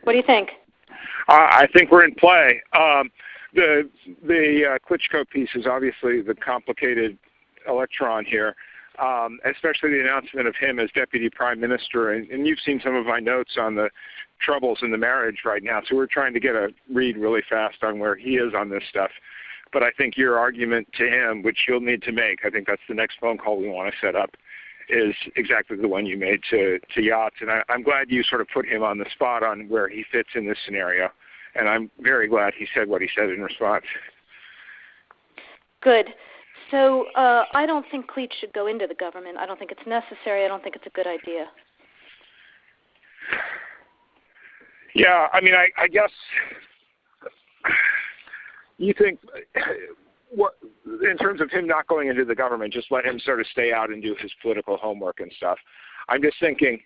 What do you think? I think we're in play. The Klitschko piece is obviously the complicated electron here, especially the announcement of him as deputy prime minister. And you've seen some of my notes on the troubles in the marriage right now, so we're trying to get a read really fast on where he is on this stuff. But I think your argument to him, which you'll need to make, I think that's the next phone call we want to set up, is exactly the one you made to Yachts. And I'm glad you sort of put him on the spot on where he fits in this scenario. And I'm very glad he said what he said in response. Good. So I don't think Klitsch should go into the government. I don't think it's necessary. I don't think it's a good idea. Yeah, I mean, I guess you think, what, in terms of him not going into the government, just let him sort of stay out and do his political homework and stuff. I'm just thinking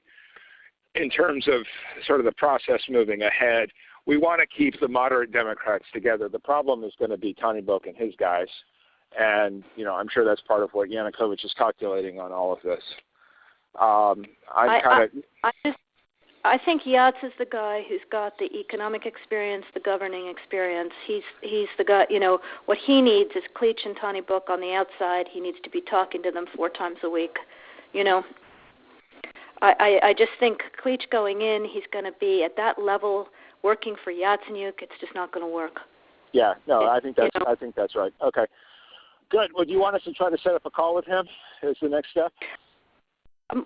in terms of sort of the process moving ahead, we want to keep the moderate Democrats together. The problem is going to be Tony Book and his guys. And, you know, I'm sure that's part of what Yanukovych is calculating on all of this. I think Yachts is the guy who's got the economic experience, the governing experience. He's the guy, you know, what he needs is Klitsch and Tony Book on the outside. He needs to be talking to them 4 times a week. You know, I just think Klitsch going in, he's going to be at that level working for Yatsenyuk. It's just not going to work. Yeah, no, I think that's right. Okay. Good. Well, do you want us to try to set up a call with him as the next step?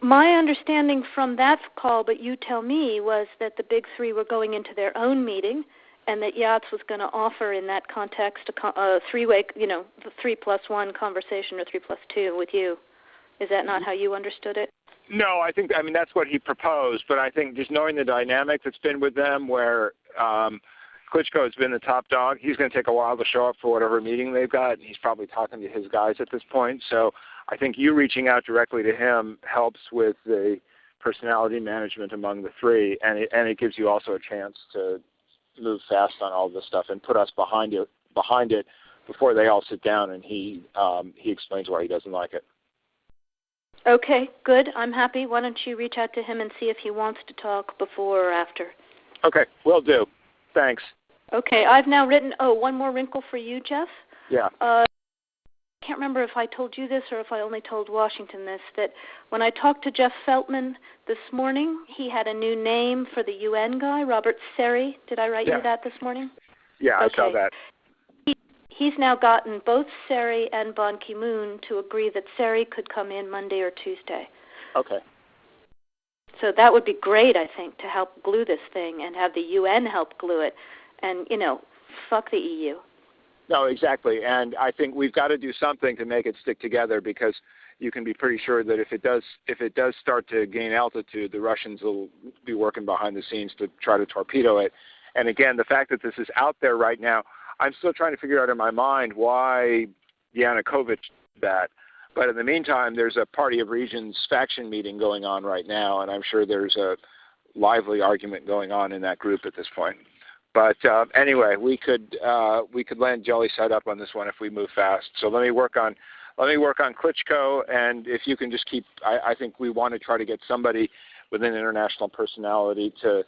My understanding from that call, but you tell me, was that the big three were going into their own meeting and that Yachts was going to offer in that context a three-way, you know, the 3+1 conversation or 3+2 with you. Is that not how you understood it? No, I mean, that's what he proposed, but I think just knowing the dynamic that's been with them where Klitschko has been the top dog, he's going to take a while to show up for whatever meeting they've got, and he's probably talking to his guys at this point. So I think you reaching out directly to him helps with the personality management among the three, and it gives you also a chance to move fast on all this stuff and put us behind it before they all sit down and he explains why he doesn't like it. Okay, good. I'm happy. Why don't you reach out to him and see if he wants to talk before or after? Okay, will do. Thanks. Okay, I've now written, one more wrinkle for you, Jeff. Yeah. I can't remember if I told you this or if I only told Washington this, that when I talked to Jeff Feltman this morning, he had a new name for the UN guy, Robert Seri. Did I write you that this morning? Yeah, okay. I saw that. He's now gotten both Seri and Ban Ki-moon to agree that Seri could come in Monday or Tuesday. Okay. So that would be great, I think, to help glue this thing and have the UN help glue it. And, you know, fuck the EU. No, exactly. And I think we've got to do something to make it stick together, because you can be pretty sure that if it does start to gain altitude, the Russians will be working behind the scenes to try to torpedo it. And again, the fact that this is out there right now, I'm still trying to figure out in my mind why Yanukovych did that. But in the meantime, there's a Party of Regions faction meeting going on right now, and I'm sure there's a lively argument going on in that group at this point. But anyway, we could land jelly side up on this one if we move fast. So let me work on Klitschko, and if you can just keep, I think we want to try to get somebody with an international personality to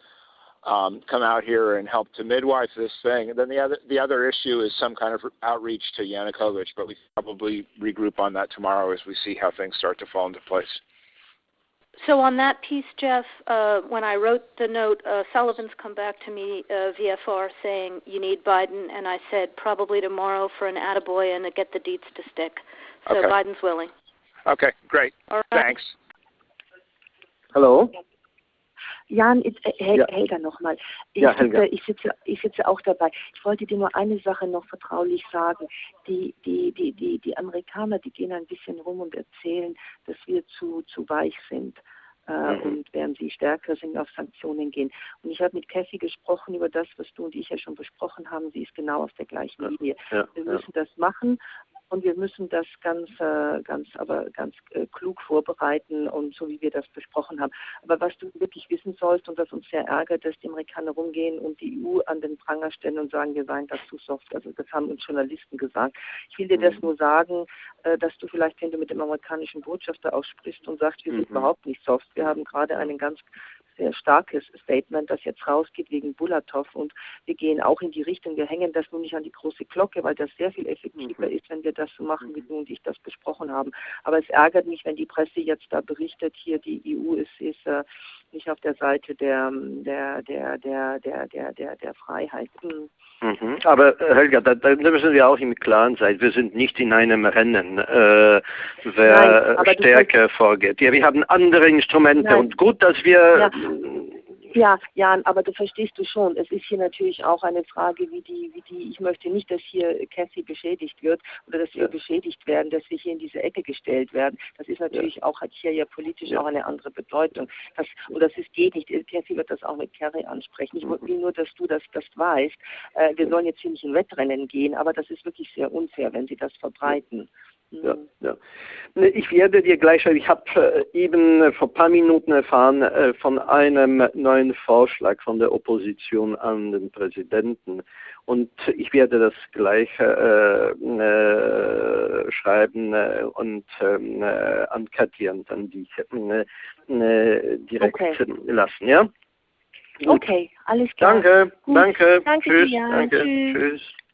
come out here and help to midwife this thing. And then the other issue is some kind of outreach to Yanukovych, but we probably regroup on that tomorrow as we see how things start to fall into place. So on that piece, Jeff, when I wrote the note, Sullivan's come back to me, VFR, saying you need Biden, and I said probably tomorrow for an attaboy and to get the deets to stick. So okay. Biden's willing. Okay, great. All right. Thanks. Hello? Jan, Helga nochmal. Ich sitze auch dabei. Ich wollte dir nur eine Sache noch vertraulich sagen. Die Amerikaner, die gehen ein bisschen rum und erzählen, dass wir zu weich sind. Und während sie stärker sind, auf Sanktionen gehen. Und ich habe mit Kathy gesprochen über das, was du und ich ja schon besprochen haben. Sie ist genau auf der gleichen Linie. Wir müssen das machen. Und wir müssen das ganz klug vorbereiten und so, wie wir das besprochen haben. Aber was du wirklich wissen sollst und was uns sehr ärgert, dass die Amerikaner rumgehen und die EU an den Pranger stellen und sagen, wir seien da zu soft. Also das haben uns Journalisten gesagt. Ich will dir das nur sagen, dass du vielleicht, wenn du mit dem amerikanischen Botschafter auch sprichst und sagst, wir sind überhaupt nicht soft. Wir haben gerade einen ganz sehr starkes Statement, das jetzt rausgeht wegen Bulatov, und wir gehen auch in die Richtung, wir hängen das nun nicht an die große Glocke, weil das sehr viel effektiver ist, wenn wir das so machen, wie du und ich das besprochen haben. Aber es ärgert mich, wenn die Presse jetzt da berichtet, hier die EU ist nicht auf der Seite der Freiheit. Aber Helga, da müssen wir auch im Klaren sein. Wir sind nicht in einem Rennen, wer stärker vorgeht. Ja, wir haben andere Instrumente und gut, dass wir... Ja, Jan, aber du verstehst du schon, es ist hier natürlich auch eine Frage, ich möchte nicht, dass hier Cathy beschädigt wird oder dass wir beschädigt werden, dass wir hier in diese Ecke gestellt werden. Das ist natürlich auch, hat hier ja politisch auch eine andere Bedeutung. Geht nicht. Cathy wird das auch mit Kerry ansprechen. Ich will nur, dass du das weißt. Wir sollen jetzt hier nicht in Wettrennen gehen, aber das ist wirklich sehr unfair, wenn sie das verbreiten. Ja. Ich werde dir gleich schreiben, ich habe eben vor ein paar Minuten erfahren von einem neuen Vorschlag von der Opposition an den Präsidenten, und ich werde das gleich schreiben und an Katja und an dich direkt lassen, ja? Gut. Okay, alles klar. Danke. Danke. Tschüss. Dir. Danke. Tschüss. Tschüss.